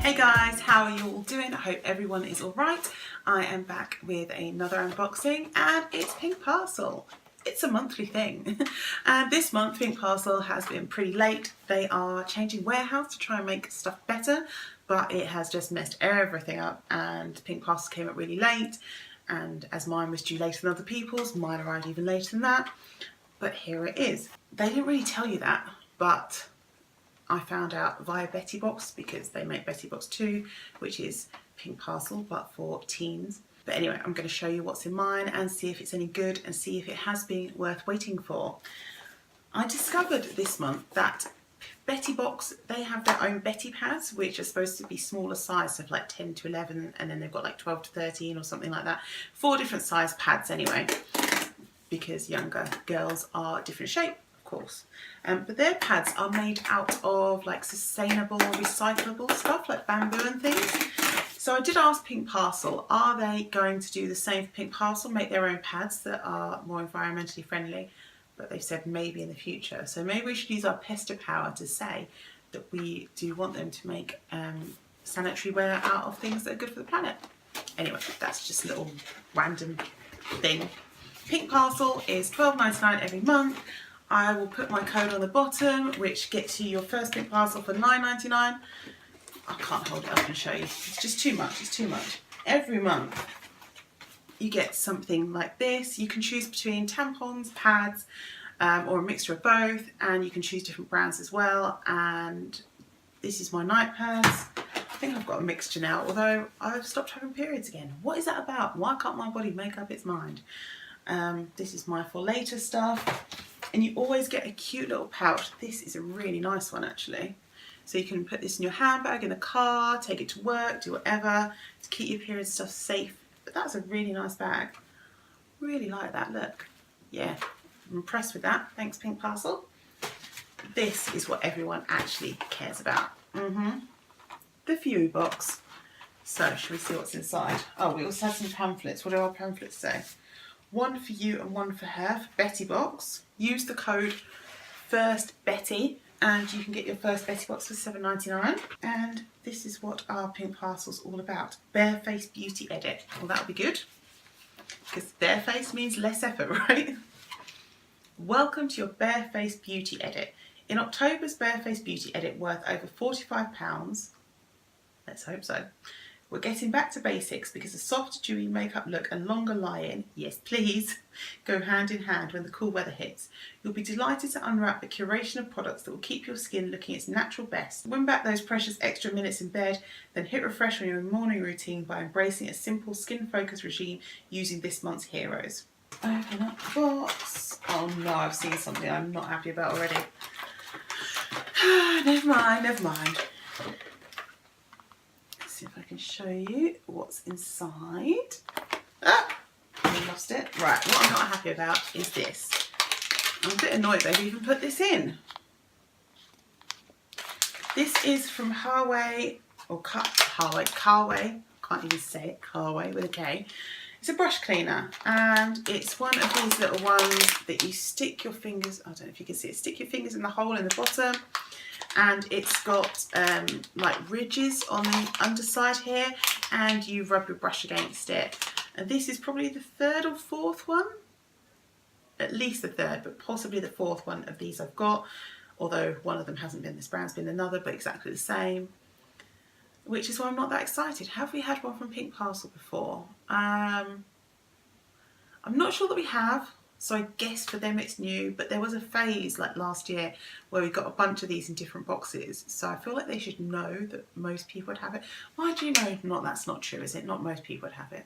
Hey guys, how are you all doing? I hope everyone is alright. I am back with another unboxing and it's Pink Parcel. It's a monthly thing. And this month Pink Parcel has been pretty late. They are changing warehouse to try and make stuff better, but it has just messed everything up and Pink Parcel came up really late, and as mine was due later than other people's, mine arrived even later than that. But here it is. They didn't really tell you that, but I found out via BIRCHBOX because they make BIRCHBOX 2, which is Pink Parcel but for teens. But anyway, I'm going to show you what's in mine and see if it's any good and see if it has been worth waiting for. I discovered this month that BIRCHBOX, they have their own Betty pads, which are supposed to be smaller size, so like 10 to 11, and then they've got like 12 to 13 or something like that. 4 different size pads anyway, because younger girls are different shape. Course, but their pads are made out of like sustainable recyclable stuff like bamboo and things. So I did ask Pink Parcel, are they going to do the same for Pink Parcel, make their own pads that are more environmentally friendly? But they've said maybe in the future, so maybe we should use our pester power to say that we do want them to make sanitary ware out of things that are good for the planet. Anyway, that's just a little random thing. Pink Parcel is £12.99 every month. I will put my code on the bottom, which gets you your first Pink Parcel for £9.99. I can't hold it up and show you. It's just too much. It's too much. Every month you get something like this. You can choose between tampons, pads, or a mixture of both, and you can choose different brands as well. And this is my night pads. I think I've got a mixture now, although I've stopped having periods again. What is that about? Why can't my body make up its mind? This is my for later stuff. And you always get a cute little pouch. This is a really nice one actually. So you can put this in your handbag, in the car, take it to work, do whatever, to keep your period stuff safe. But that's a really nice bag. Really like that look. Yeah, I'm impressed with that. Thanks Pink Parcel. This is what everyone actually cares about. The Fury box. So should we see what's inside? Oh, we also have some pamphlets. What do our pamphlets say? One for you and one for her for BIRCHBOX. Use the code FIRSTBETTY and you can get your first BIRCHBOX for £7.99. And this is what our Pink Parcel's all about. Barefaced Beauty Edit. Well, that'll be good, because barefaced means less effort, right? Welcome to your Barefaced Beauty Edit. In October's Barefaced Beauty Edit, worth over £45, let's hope so, we're getting back to basics because a soft, dewy makeup look and longer lie-in, yes please, go hand in hand when the cool weather hits. You'll be delighted to unwrap a curation of products that will keep your skin looking its natural best. Win back those precious extra minutes in bed, then hit refresh on your morning routine by embracing a simple skin-focused regime using this month's heroes. Open up the box. Oh no, I've seen something I'm not happy about already. Never mind, never mind. See if I can show you what's inside. Ah, I lost it. Right, what I'm not happy about is this. I'm a bit annoyed they've even put this in. This is from Carway, or Carway, can't even say it, Carway with a K. It's a brush cleaner, and it's one of these little ones that you stick your fingers, I don't know if you can see it, stick your fingers in the hole in the bottom. And it's got like ridges on the underside here, and you rub your brush against it. And this is probably the third or fourth one, at least the third, but possibly the fourth one of these I've got, although one of them hasn't been this brand's been another, but exactly the same, which is why I'm not that excited. Have we had one from Pink Parcel before? I'm not sure that we have. So I guess for them it's new, but there was a phase like last year where we got a bunch of these in different boxes. So I feel like they should know that most people would have it. Why do you know that's not true, is it? Not most people would have it.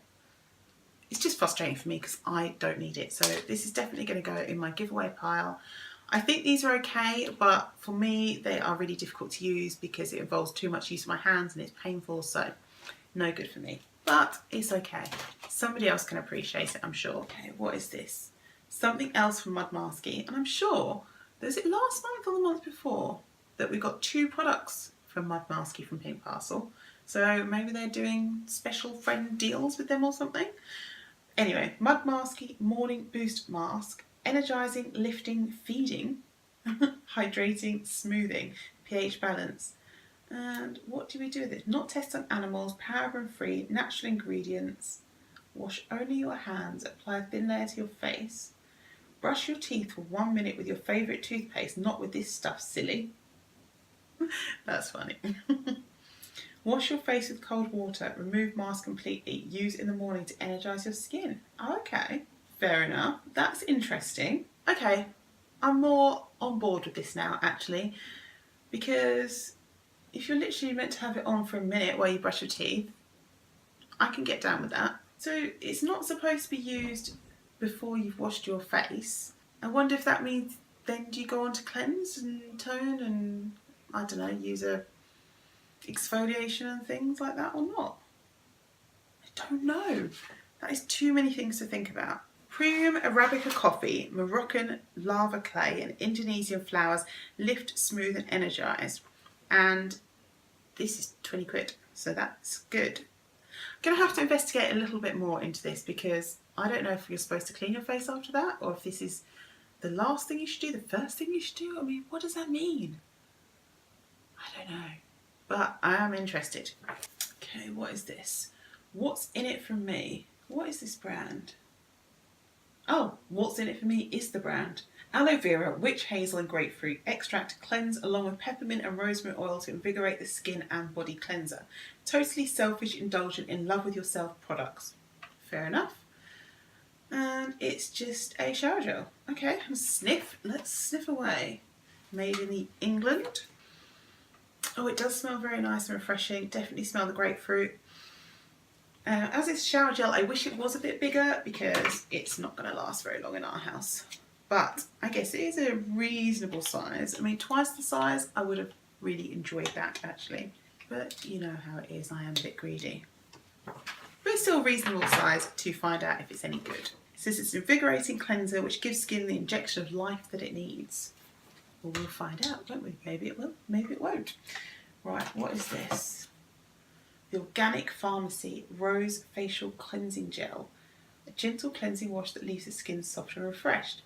It's just frustrating for me because I don't need it. So this is definitely going to go in my giveaway pile. I think these are okay, but for me they are really difficult to use because it involves too much use of my hands and it's painful, so no good for me. But it's okay. Somebody else can appreciate it, I'm sure. Okay, what is this? Something else from Mud Masky, and I'm sure, was it last month or the month before, that we got 2 products from Mud Masky from Pink Parcel. So maybe they're doing special friend deals with them or something. Anyway, Mud Masky Morning Boost Mask, Energizing, Lifting, Feeding, Hydrating, Smoothing, pH Balance. And what do we do with it? Not test on animals, paraben-free, natural ingredients. Wash only your hands. Apply a thin layer to your face. Brush your teeth for 1 minute with your favourite toothpaste, not with this stuff, silly. That's funny. Wash your face with cold water. Remove mask completely. Use in the morning to energise your skin. Okay, fair enough. That's interesting. Okay, I'm more on board with this now, actually, because if you're literally meant to have it on for a minute while you brush your teeth, I can get down with that. So it's not supposed to be used before you've washed your face. I wonder if that means then do you go on to cleanse and tone and, I don't know, use a exfoliation and things like that or not? I don't know. That is too many things to think about. Premium Arabica coffee, Moroccan lava clay and Indonesian flowers lift, smooth and energise. And this is 20 quid, so that's good. I'm going to have to investigate a little bit more into this because I don't know if you're supposed to clean your face after that or if this is the last thing you should do, the first thing you should do. I mean, what does that mean? I don't know, but I am interested. Okay, what is this? What's in it for me? What is this brand? Oh, what's in it for me is the brand. Aloe vera, witch hazel and grapefruit extract cleanse along with peppermint and rosemary oil to invigorate the skin and body cleanser. Totally selfish, indulgent, in love with yourself products. Fair enough. And it's just a shower gel. Okay, sniff. Let's sniff away. Made in England. Oh, it does smell very nice and refreshing. Definitely smell the grapefruit. As it's shower gel, I wish it was a bit bigger because it's not going to last very long in our house. But I guess it is a reasonable size. I mean, twice the size, I would have really enjoyed that actually. But you know how it is, I am a bit greedy. But it's still a reasonable size to find out if it's any good. It says it's an invigorating cleanser which gives skin the injection of life that it needs. Well, we'll find out, won't we? Maybe it will, maybe it won't. Right, what is this? The Organic Pharmacy Rose Facial Cleansing Gel. A gentle cleansing wash that leaves the skin soft and refreshed.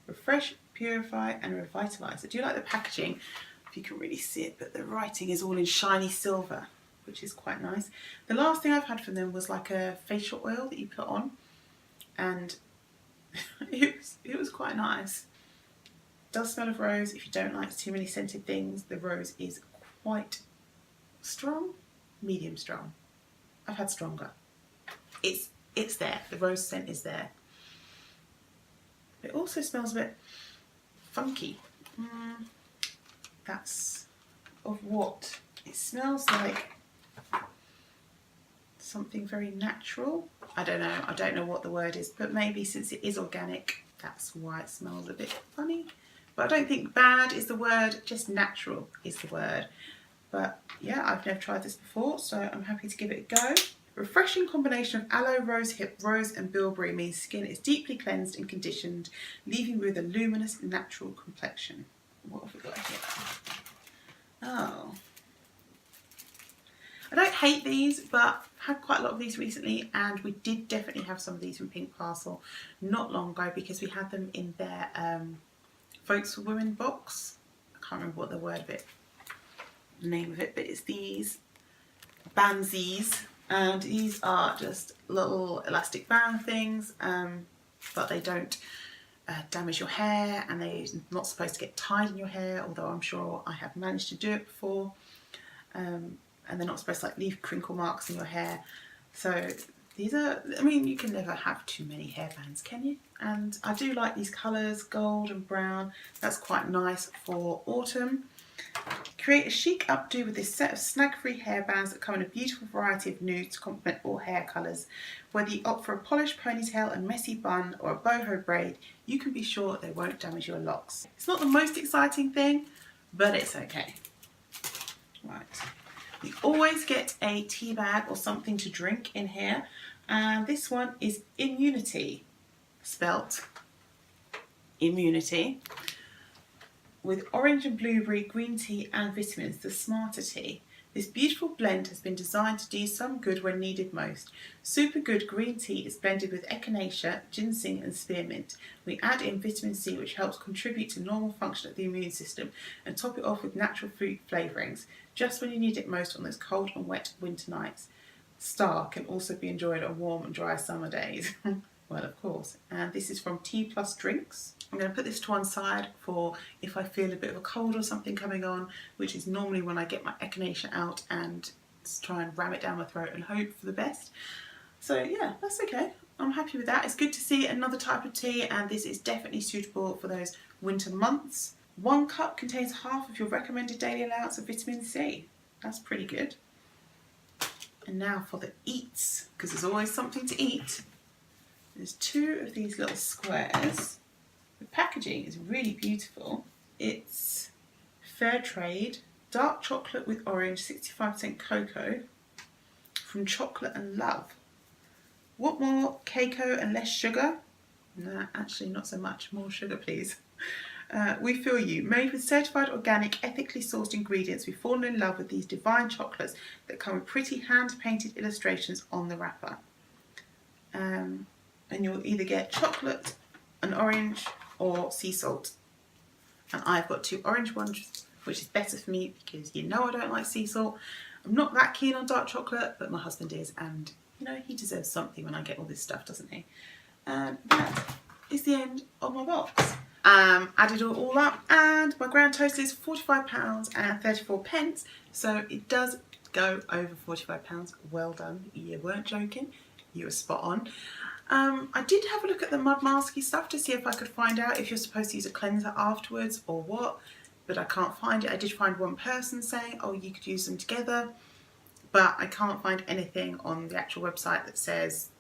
Refresh, purify and revitalise. I do like the packaging, if you can really see it, but the writing is all in shiny silver, which is quite nice. The last thing I've had from them was like a facial oil that you put on, and it was quite nice. It does smell of rose. If you don't like too many scented things, the rose is quite strong, medium strong. I've had stronger. It's there. The rose scent is there. It also smells a bit funky. That's of what? It smells like something very natural. I don't know. I don't know what the word is, but maybe since it is organic, that's why it smells a bit funny. But I don't think bad is the word, just natural is the word. But yeah, I've never tried this before, so I'm happy to give it a go. Refreshing combination of aloe, rosehip, rose and bilberry means skin is deeply cleansed and conditioned, leaving you with a luminous, natural complexion. What have we got here? Oh. I don't hate these, but I've had quite a lot of these recently, and we did definitely have some of these from Pink Parcel not long ago because we had them in their Votes for Women box. I can't remember what the name of it, but it's these bandsies. And these are just little elastic band things, but they don't damage your hair, and they're not supposed to get tied in your hair, although I'm sure I have managed to do it before. And they're not supposed to like leave crinkle marks in your hair. So these are, I mean, you can never have too many hairbands, can you? And I do like these colours, gold and brown. That's quite nice for autumn. Create a chic updo with this set of snag-free hairbands that come in a beautiful variety of nudes to complement all hair colours. Whether you opt for a polished ponytail, a messy bun or a boho braid, you can be sure they won't damage your locks. It's not the most exciting thing, but it's okay. Right, we always get a tea bag or something to drink in here, and this one is Immunity, spelt immunity, with orange and blueberry, green tea and vitamins, the Smarter Tea. This beautiful blend has been designed to do some good when needed most. Super Good green tea is blended with echinacea, ginseng and spearmint. We add in vitamin C, which helps contribute to normal function of the immune system, and top it off with natural fruit flavourings, just when you need it most on those cold and wet winter nights. Star can also be enjoyed on warm and dry summer days. Well, of course. And this is from Tea Plus Drinks. I'm going to put this to one side for if I feel a bit of a cold or something coming on, which is normally when I get my echinacea out and try and ram it down my throat and hope for the best. So yeah, that's okay. I'm happy with that. It's good to see another type of tea, and this is definitely suitable for those winter months. 1 cup contains half of your recommended daily allowance of vitamin C. That's pretty good. And now for the eats, because there's always something to eat. There's 2 of these little squares. The packaging is really beautiful. It's fair trade, dark chocolate with orange, 65% cocoa, from Chocolate and Love. What more? Cocoa and less sugar? Nah, actually not so much. More sugar, please. We feel you. Made with certified organic, ethically sourced ingredients, we've fallen in love with these divine chocolates that come with pretty hand-painted illustrations on the wrapper. And you'll either get chocolate, an orange, or sea salt. And I've got 2 orange ones, which is better for me because you know I don't like sea salt. I'm not that keen on dark chocolate, but my husband is, and you know, he deserves something when I get all this stuff, doesn't he? And that is the end of my box. Added it all up, and my grand total is £45 and 34 pence, so it does go over £45. Well done, you weren't joking, you were spot on. I did have a look at the mud masky stuff to see if I could find out if you're supposed to use a cleanser afterwards or what, but I can't find it. I did find one person saying, oh, you could use them together, but I can't find anything on the actual website that says,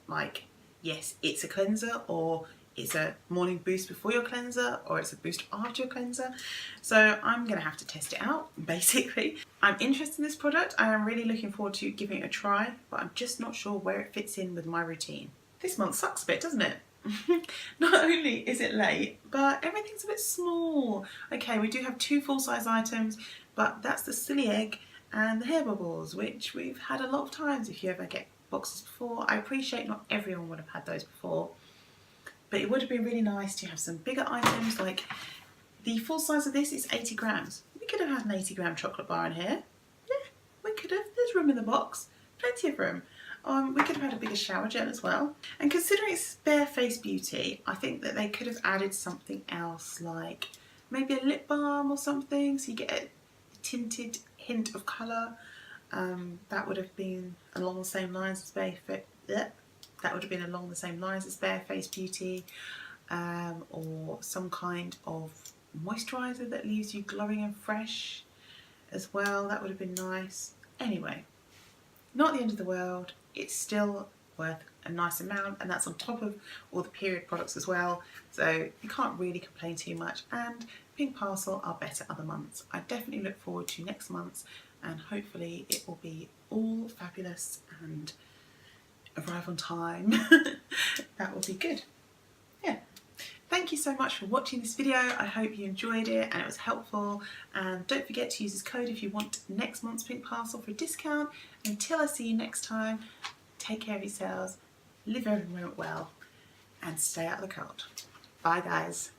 like, yes, it's a cleanser, or it's a morning boost before your cleanser, or it's a boost after your cleanser. So I'm going to have to test it out, basically. I'm interested in this product. I am really looking forward to giving it a try, but I'm just not sure where it fits in with my routine. This month sucks a bit, doesn't it? Not only is it late, but everything's a bit small. Okay, we do have 2 full-size items, but that's the silly egg and the hair bubbles, which we've had a lot of times if you ever get boxes before. I appreciate not everyone would have had those before, but it would have been really nice to have some bigger items. Like the full size of this is 80 grams. We could have had an 80 gram chocolate bar in here. Yeah, we could have. There's room in the box, plenty of room. We could have had a bigger shower gel as well. And considering it's bare face beauty, I think that they could have added something else, like maybe a lip balm or something, so you get a tinted hint of colour. That would have been along the same lines as bare face beauty, or some kind of moisturiser that leaves you glowing and fresh as well. That would have been nice. Anyway, not the end of the world. It's still worth a nice amount, and that's on top of all the period products as well, so you can't really complain too much. And Pink Parcel are better other months. I definitely look forward to next month's, and hopefully it will be all fabulous and arrive on time. That will be good. Yeah. Thank you so much for watching this video. I hope you enjoyed it and it was helpful, and don't forget to use this code if you want next month's Pink Parcel for a discount. Until I see you next time, take care of yourselves, live every moment well, and stay out of the cold. Bye guys.